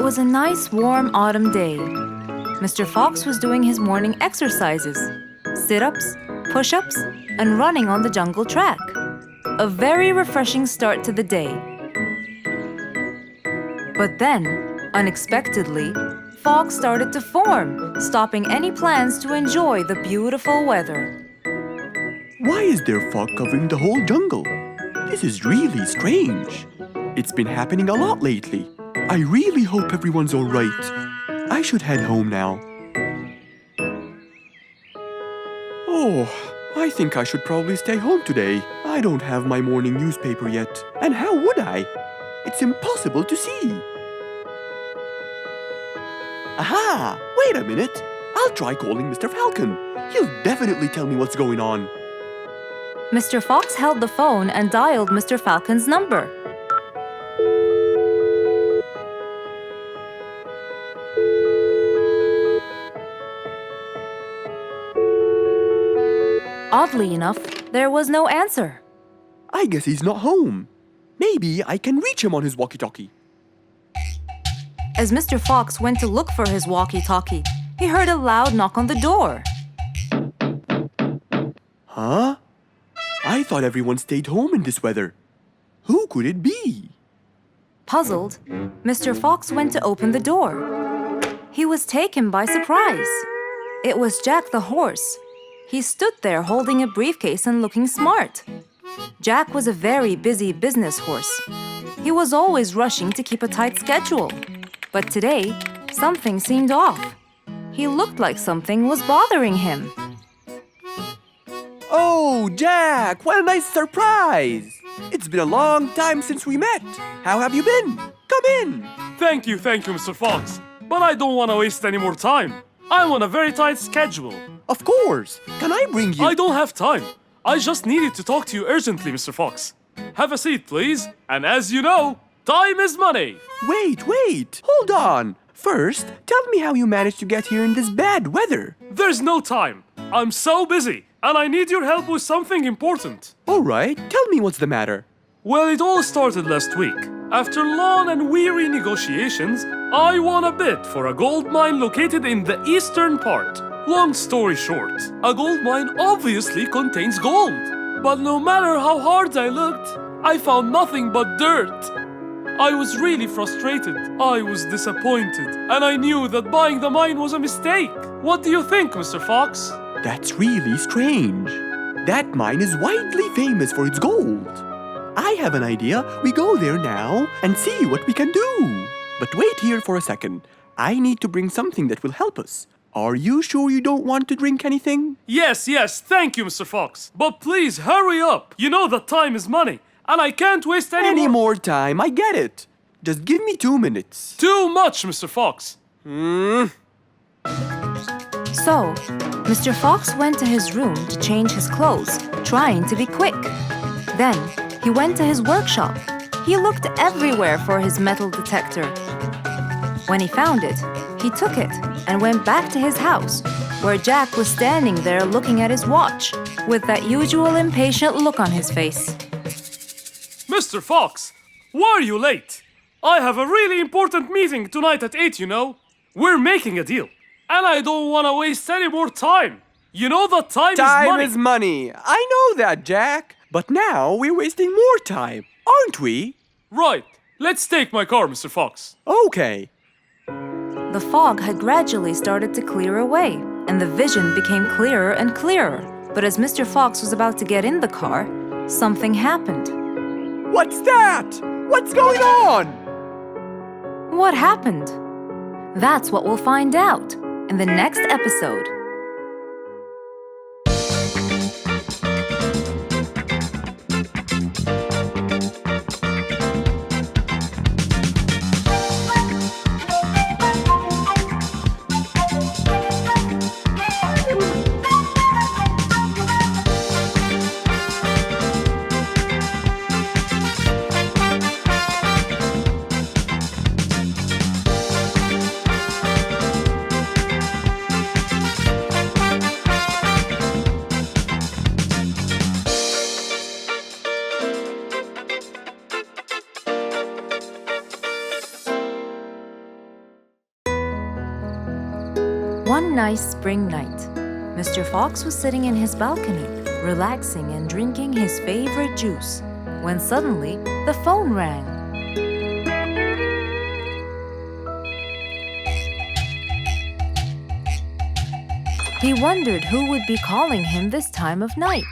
It was a nice, warm autumn day. Mr. Fox was doing his morning exercises, sit-ups, push-ups, and running on the jungle track. A very refreshing start to the day. But then, unexpectedly, fog started to form, stopping any plans to enjoy the beautiful weather. Why is there fog covering the whole jungle? This is really strange. It's been happening a lot lately. I really hope everyone's all right. I should head home now. Oh, I think I should probably stay home today. I don't have my morning newspaper yet. And how would I? It's impossible to see. Aha! Wait a minute. I'll try calling Mr. Falcon. He'll definitely tell me what's going on. Mr. Fox held the phone and dialed Mr. Falcon's number. Oddly enough, there was no answer. I guess he's not home. Maybe I can reach him on his walkie-talkie. As Mr. Fox went to look for his walkie-talkie, he heard a loud knock on the door. Huh? I thought everyone stayed home in this weather. Who could it be? Puzzled, Mr. Fox went to open the door. He was taken by surprise. It was Jack the horse. He stood there holding a briefcase and looking smart. Jack was a very busy business horse. He was always rushing to keep a tight schedule. But today, something seemed off. He looked like something was bothering him. Oh, Jack, what a nice surprise! It's been a long time since we met. How have you been? Come in. Thank you, Mr. Fox. But I don't want to waste any more time. I'm on a very tight schedule. Of course. Can I bring you... I don't have time. I just needed to talk to you urgently, Mr. Fox. Have a seat, please. And as you know, time is money. Wait. Hold on. First, tell me how you managed to get here in this bad weather. There's no time. I'm so busy, and I need your help with something important. All right, tell me what's the matter. Well, it all started last week. After long and weary negotiations, I won a bid for a gold mine located in the eastern part. Long story short, a gold mine obviously contains gold. But no matter how hard I looked, I found nothing but dirt. I was really frustrated. I was disappointed. And I knew that buying the mine was a mistake. What do you think, Mr. Fox? That's really strange. That mine is widely famous for its gold. I have an idea. We go there now and see what we can do. But wait here for a second. I need to bring something that will help us. Are you sure you don't want to drink anything? Yes, thank you, Mr. Fox. But please, hurry up. You know that time is money, and I can't waste any more time. I get it. Just give me 2 minutes. Too much, Mr. Fox. So, Mr. Fox went to his room to change his clothes, trying to be quick. Then, he went to his workshop. He looked everywhere for his metal detector. When he found it, he took it and went back to his house, where Jack was standing there looking at his watch, with that usual impatient look on his face. Mr. Fox, why are you late? I have a really important meeting tonight at 8, you know. We're making a deal, and I don't want to waste any more time. You know that time is money. Time is money. I know that, Jack. But now we're wasting more time, aren't we? Right. Let's take my car, Mr. Fox. Okay. The fog had gradually started to clear away, and the vision became clearer and clearer. But as Mr. Fox was about to get in the car, something happened. What's that? What's going on? What happened? That's what we'll find out in the next episode. One nice spring night, Mr. Fox was sitting in his balcony, relaxing and drinking his favorite juice, when suddenly the phone rang. He wondered who would be calling him this time of night.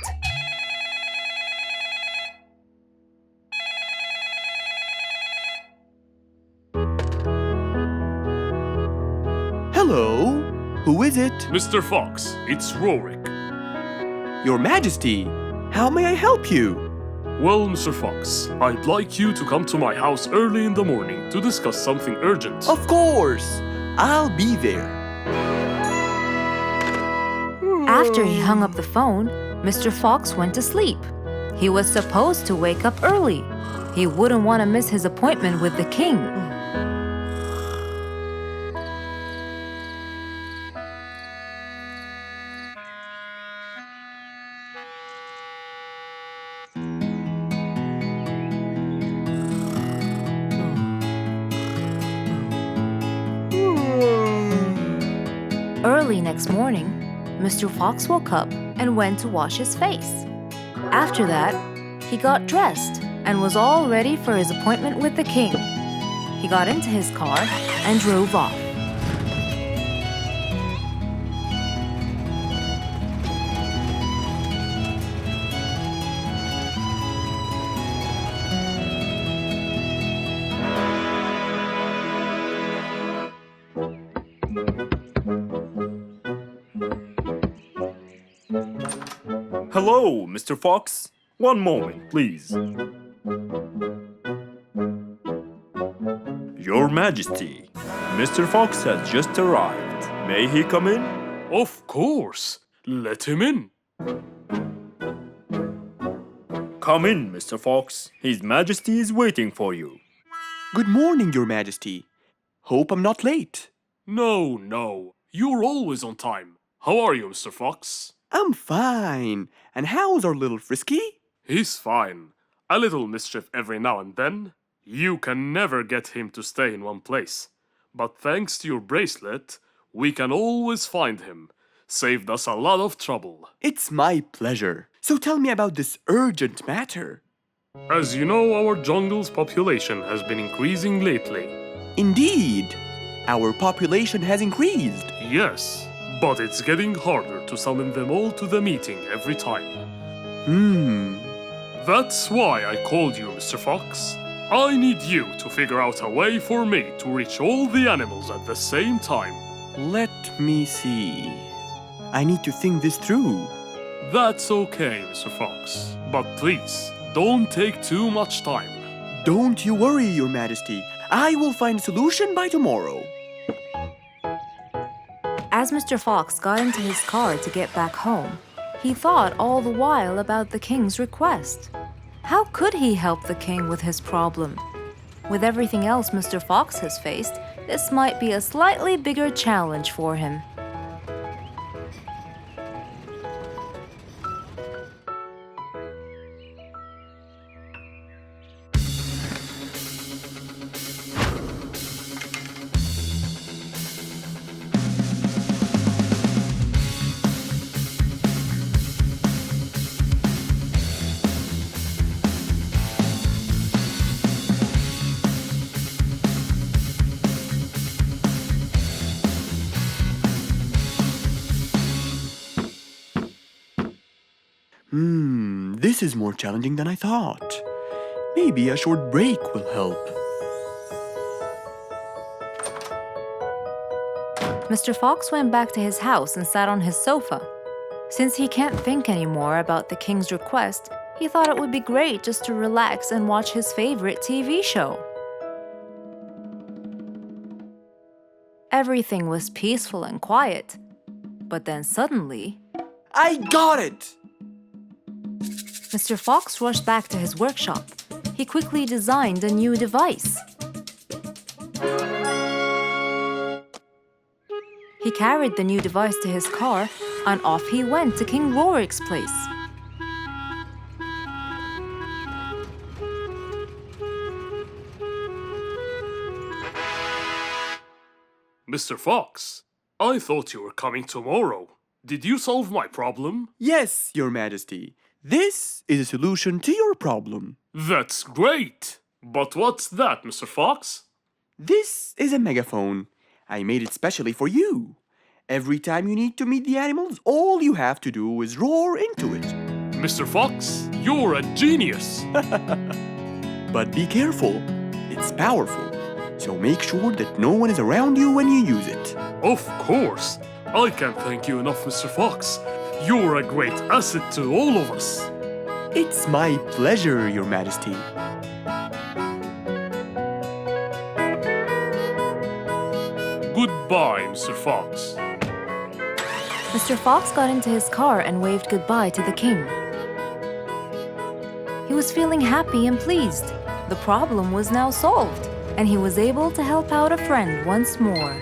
Hello? Who is it? Mr. Fox, it's Rorik. Your Majesty, how may I help you? Well, Mr. Fox, I'd like you to come to my house early in the morning to discuss something urgent. Of course! I'll be there. After he hung up the phone, Mr. Fox went to sleep. He was supposed to wake up early. He wouldn't want to miss his appointment with the king. Early next morning, Mr. Fox woke up and went to wash his face. After that, he got dressed and was all ready for his appointment with the king. He got into his car and drove off. Hello, Mr. Fox. One moment, please. Your Majesty, Mr. Fox has just arrived. May he come in? Of course. Let him in. Come in, Mr. Fox. His Majesty is waiting for you. Good morning, Your Majesty. Hope I'm not late. No. You're always on time. How are you, Mr. Fox? I'm fine. And how's our little Frisky? He's fine. A little mischief every now and then. You can never get him to stay in one place. But thanks to your bracelet, we can always find him. Saved us a lot of trouble. It's my pleasure. So tell me about this urgent matter. As you know, our jungle's population has been increasing lately. Indeed, our population has increased. Yes, but it's getting harder to summon them all to the meeting every time. That's why I called you, Mr. Fox. I need you to figure out a way for me to reach all the animals at the same time. Let me see. I need to think this through. That's okay, Mr. Fox. But please, don't take too much time. Don't you worry, Your Majesty. I will find a solution by tomorrow. As Mr. Fox got into his car to get back home, he thought all the while about the king's request. How could he help the king with his problem? With everything else Mr. Fox has faced, this might be a slightly bigger challenge for him. This is more challenging than I thought. Maybe a short break will help. Mr. Fox went back to his house and sat on his sofa. Since he can't think anymore about the king's request, he thought it would be great just to relax and watch his favorite TV show. Everything was peaceful and quiet. But then suddenly, I got it! Mr. Fox rushed back to his workshop. He quickly designed a new device. He carried the new device to his car, and off he went to King Rorik's place. Mr. Fox, I thought you were coming tomorrow. Did you solve my problem? Yes, Your Majesty. This is a solution to your problem. That's great! But what's that, Mr. Fox? This is a megaphone. I made it specially for you. Every time you need to meet the animals, all you have to do is roar into it. Mr. Fox, you're a genius! But be careful, it's powerful. So make sure that no one is around you when you use it. Of course! I can't thank you enough, Mr. Fox. You're a great asset to all of us. It's my pleasure, Your Majesty. Goodbye, Mr. Fox. Mr. Fox got into his car and waved goodbye to the king. He was feeling happy and pleased. The problem was now solved, and he was able to help out a friend once more.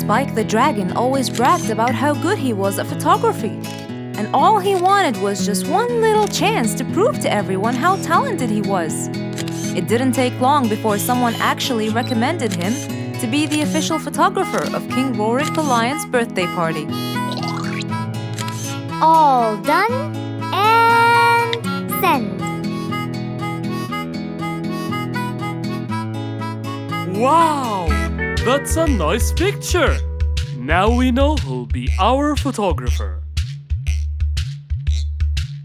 Spike the Dragon always bragged about how good he was at photography. And all he wanted was just one little chance to prove to everyone how talented he was. It didn't take long before someone actually recommended him to be the official photographer of King Rorik the Lion's birthday party. All done and send. Wow! That's a nice picture! Now we know who'll be our photographer.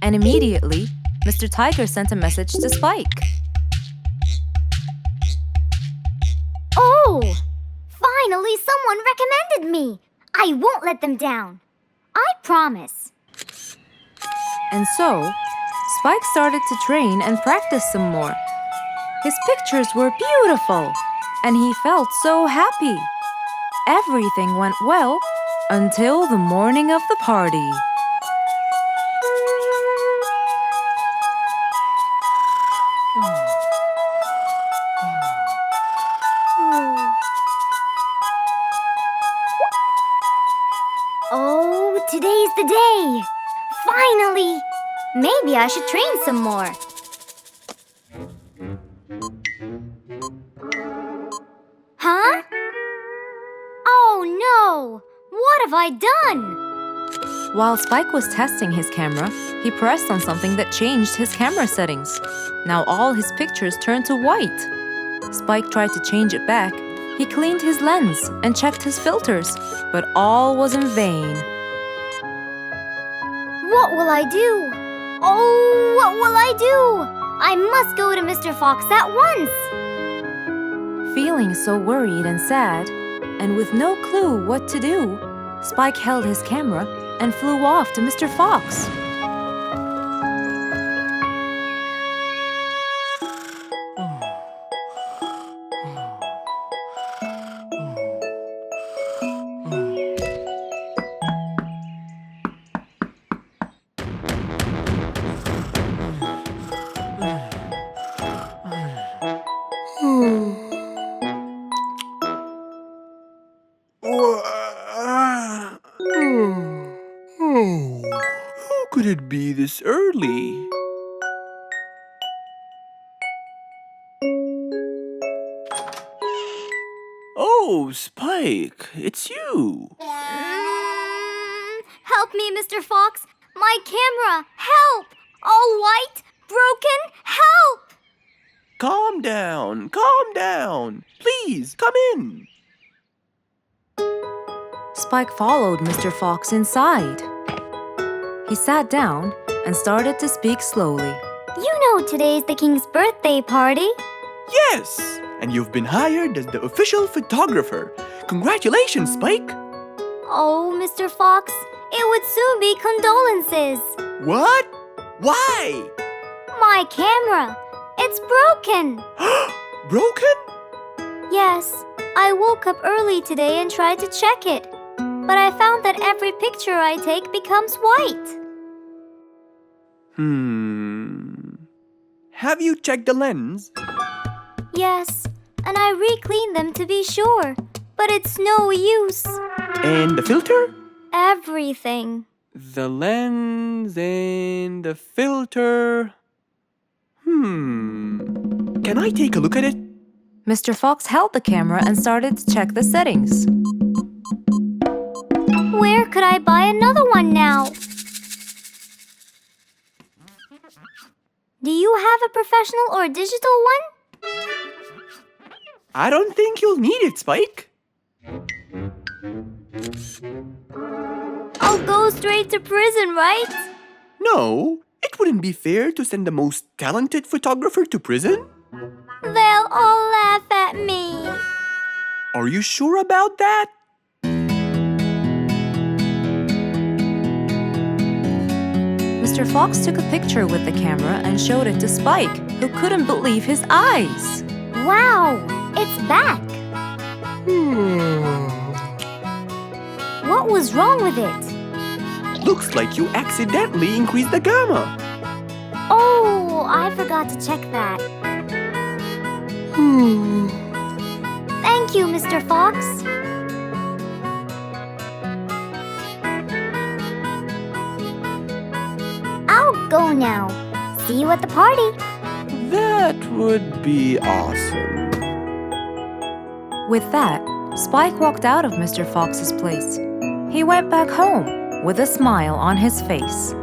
And immediately, Mr. Tiger sent a message to Spike. Oh! Finally, someone recommended me. I won't let them down. I promise. And so, Spike started to train and practice some more. His pictures were beautiful, and he felt so happy. Everything went well until the morning of the party. Oh, today's the day. Finally! Maybe I should train some more. Huh? Oh no! What have I done? While Spike was testing his camera, he pressed on something that changed his camera settings. Now all his pictures turned to white. Spike tried to change it back. He cleaned his lens and checked his filters, but all was in vain. What will I do? Oh, what will I do? I must go to Mr. Fox at once. Feeling so worried and sad, and with no clue what to do, Spike held his camera and flew off to Mr. Fox. Who could it be this early? Oh, Spike, it's you. Help me, Mr. Fox. My camera. Help! All white, broken. Help! Calm down, calm down. Please, come in. Spike followed Mr. Fox inside. He sat down and started to speak slowly. You know today's the king's birthday party. Yes! And you've been hired as the official photographer. Congratulations, Spike! Oh, Mr. Fox, it would soon be condolences. What? Why? My camera, it's broken. Broken? Yes, I woke up early today and tried to check it. But I found that every picture I take becomes white. Have you checked the lens? Yes, and I re-cleaned them to be sure. But it's no use. And the filter? Everything. The lens and the filter. Can I take a look at it? Mr. Fox held the camera and started to check the settings. Where could I buy another one now? Do you have a professional or digital one? I don't think you'll need it, Spike. I'll go straight to prison, right? No, it wouldn't be fair to send the most talented photographer to prison. They'll all laugh at me. Are you sure about that? Mr. Fox took a picture with the camera and showed it to Spike, who couldn't believe his eyes. Wow, it's back. What was wrong with it? Looks like you accidentally increased the gamma. Oh, I forgot to check that. Thank you, Mr. Fox. I'll go now. See you at the party. That would be awesome. With that, Spike walked out of Mr. Fox's place. He went back home with a smile on his face.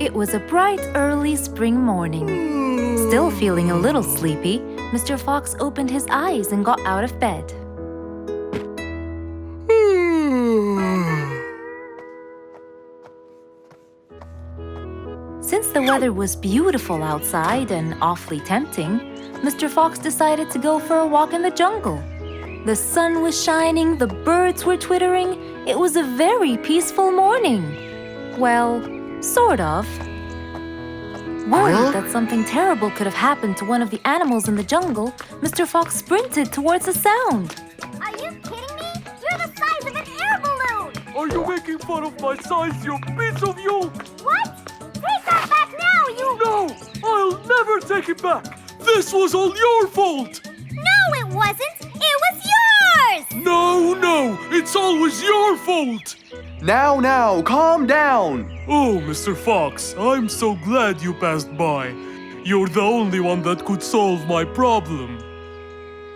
It was a bright, early spring morning. Still feeling a little sleepy, Mr. Fox opened his eyes and got out of bed. Since the weather was beautiful outside and awfully tempting, Mr. Fox decided to go for a walk in the jungle. The sun was shining, the birds were twittering. It was a very peaceful morning. Well, sort of. Worried that something terrible could have happened to one of the animals in the jungle, Mr. Fox sprinted towards the sound. Are you kidding me? You're the size of an air balloon! Are you making fun of my size, you piece of you? What? Take that back now, you... No! I'll never take it back! This was all your fault! No, it wasn't! It was yours! No! It's always your fault! Now, calm down. Oh, Mr. Fox, I'm so glad you passed by. You're the only one that could solve my problem.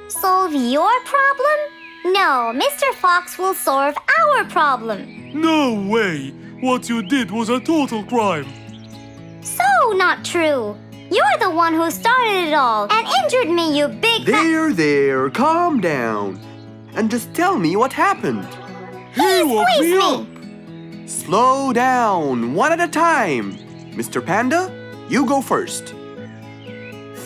Solve your problem? No, Mr. Fox will solve our problem. No way! What you did was a total crime. So not true. You're the one who started it all and injured me, you big... There, calm down. And just tell me what happened. He woke Squeeze me me! up. Slow down, one at a time. Mr. Panda, you go first.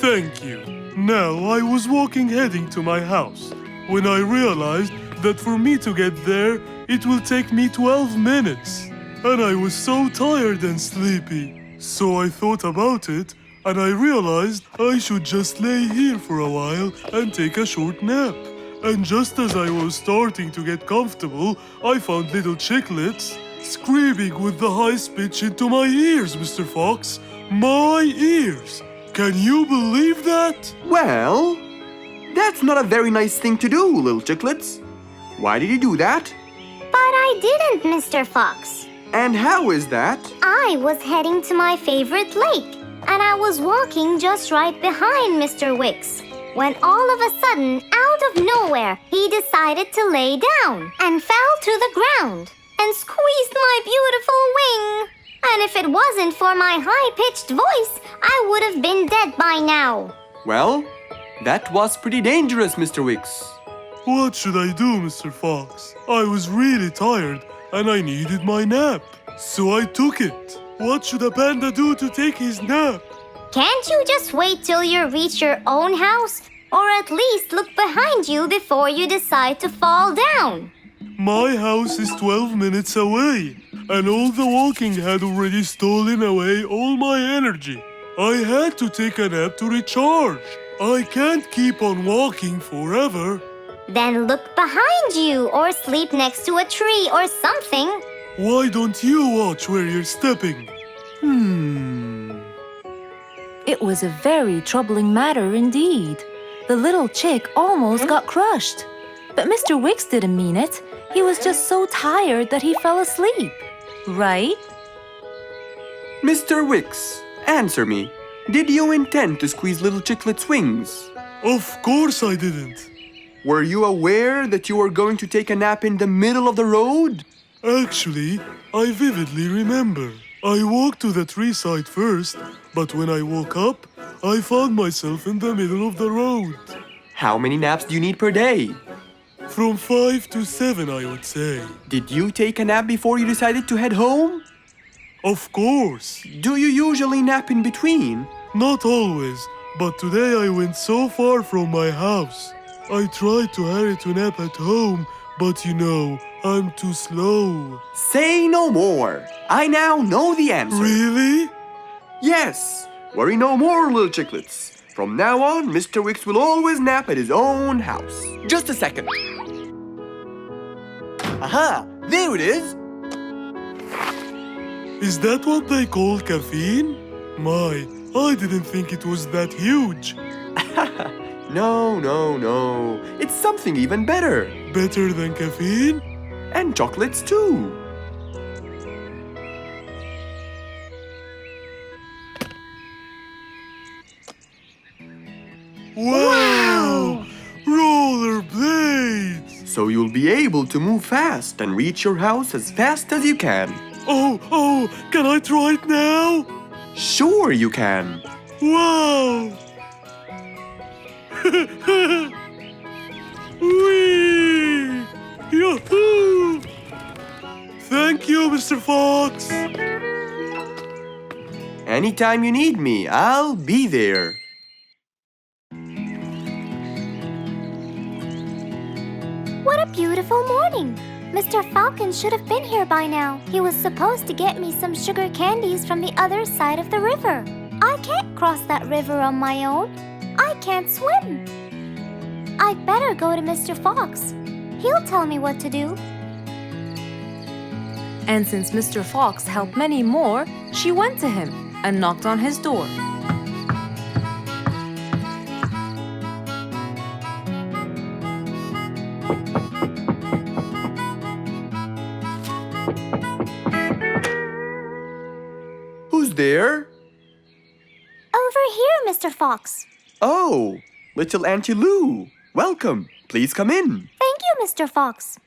Thank you. Now, I was walking heading to my house when I realized that for me to get there, it will take me 12 minutes. And I was so tired and sleepy. So I thought about it, and I realized I should just lay here for a while and take a short nap. And just as I was starting to get comfortable, I found little chicklets screaming with the highest pitch into my ears, Mr. Fox. My ears! Can you believe that? Well, that's not a very nice thing to do, little chicklets. Why did you do that? But I didn't, Mr. Fox. And how is that? I was heading to my favorite lake, and I was walking just right behind Mr. Wicks, when all of a sudden, out of nowhere, he decided to lay down and fell to the ground and squeezed my beautiful wing. And if it wasn't for my high-pitched voice, I would have been dead by now. Well, that was pretty dangerous, Mr. Wicks. What should I do, Mr. Fox? I was really tired and I needed my nap. So I took it. What should a panda do to take his nap? Can't you just wait till you reach your own house? Or at least look behind you before you decide to fall down? My house is 12 minutes away, and all the walking had already stolen away all my energy. I had to take a nap to recharge. I can't keep on walking forever. Then look behind you or sleep next to a tree or something. Why don't you watch where you're stepping? It was a very troubling matter indeed. The little chick almost got crushed. But Mr. Wicks didn't mean it. He was just so tired that he fell asleep. Right? Mr. Wicks, answer me. Did you intend to squeeze little chicklet's wings? Of course I didn't. Were you aware that you were going to take a nap in the middle of the road? Actually, I vividly remember. I walked to the tree side first, but when I woke up, I found myself in the middle of the road. How many naps do you need per day? From 5 to 7, I would say. Did you take a nap before you decided to head home? Of course. Do you usually nap in between? Not always, but today I went so far from my house. I tried to hurry to nap at home, but you know, I'm too slow. Say no more. I now know the answer. Really? Yes. Worry no more, little chicklets. From now on, Mr. Wicks will always nap at his own house. Just a second. Aha! There it is! Is that what they call caffeine? My, I didn't think it was that huge. No. It's something even better. Better than caffeine? And chocolates too. Wow! Rollerblades! So you'll be able to move fast and reach your house as fast as you can. Oh, can I try it now? Sure you can. Wow! Whee! Yahoo! Thank you, Mr. Fox. Anytime you need me, I'll be there. What a beautiful morning! Mr. Falcon should have been here by now. He was supposed to get me some sugar candies from the other side of the river. I can't cross that river on my own. I can't swim. I'd better go to Mr. Fox. He'll tell me what to do. And since Mr. Fox helped many more, she went to him and knocked on his door. Who's there? Over here, Mr. Fox. Oh, little Auntie Lou. Welcome. Please come in. Thank you, Mr. Fox.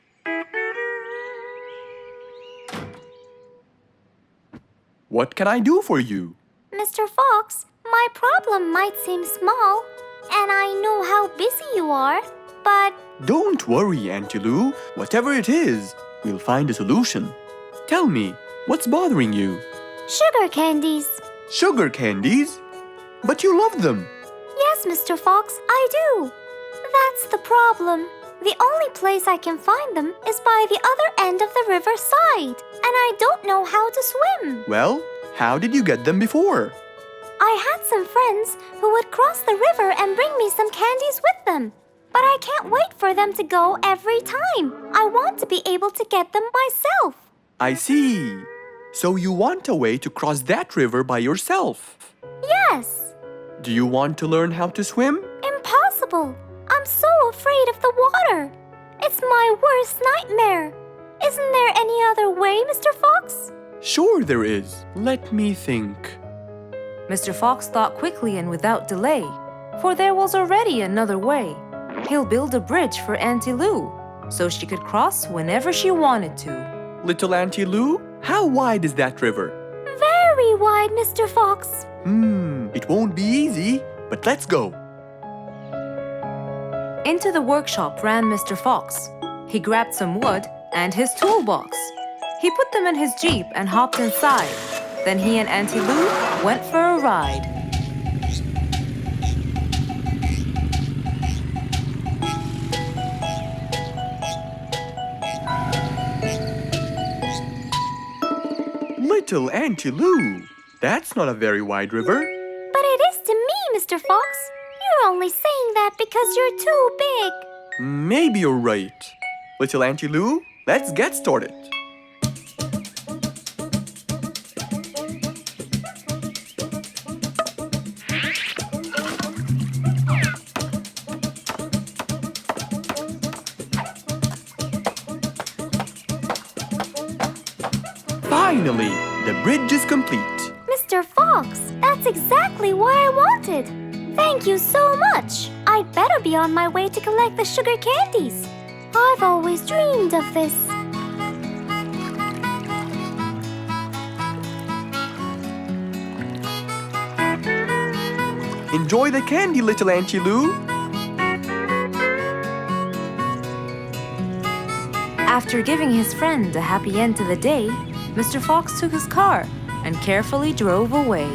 What can I do for you? Mr. Fox, my problem might seem small, and I know how busy you are, but Don't worry, Auntie Lou. Whatever it is, we'll find a solution. Tell me, what's bothering you? sugar candies. Sugar candies? But you love them. Yes, Mr. Fox, I do. That's the problem. The only place I can find them is by the other end of the river side, and I don't know how to swim. Well, how did you get them before? I had some friends who would cross the river and bring me some candies with them. But I can't wait for them to go every time. I want to be able to get them myself. I see. So you want a way to cross that river by yourself. Yes. Do you want to learn how to swim? Impossible! I'm so afraid of the water. It's my worst nightmare. Isn't there any other way, Mr. Fox? Sure there is. Let me think. Mr. Fox thought quickly and without delay, for there was already another way. He'll build a bridge for Auntie Lou, so she could cross whenever she wanted to. Little Auntie Lou, how wide is that river? Very wide, Mr. Fox. It won't be easy, but let's go. Into the workshop ran Mr. Fox. He grabbed some wood and his toolbox. He put them in his Jeep and hopped inside. Then he and Auntie Lou went for a ride. Little Auntie Lou, that's not a very wide river. But it is to me, Mr. Fox. You're only saying that because you're too big. Maybe you're right. Little Auntie Lou, let's get started. Finally, the bridge is complete. Mr. Fox, that's exactly what I wanted. Thank you so much. I'd better be on my way to collect the sugar candies. I've always dreamed of this. Enjoy the candy, Little Auntie Lou. After giving his friend a happy end to the day, Mr. Fox took his car and carefully drove away.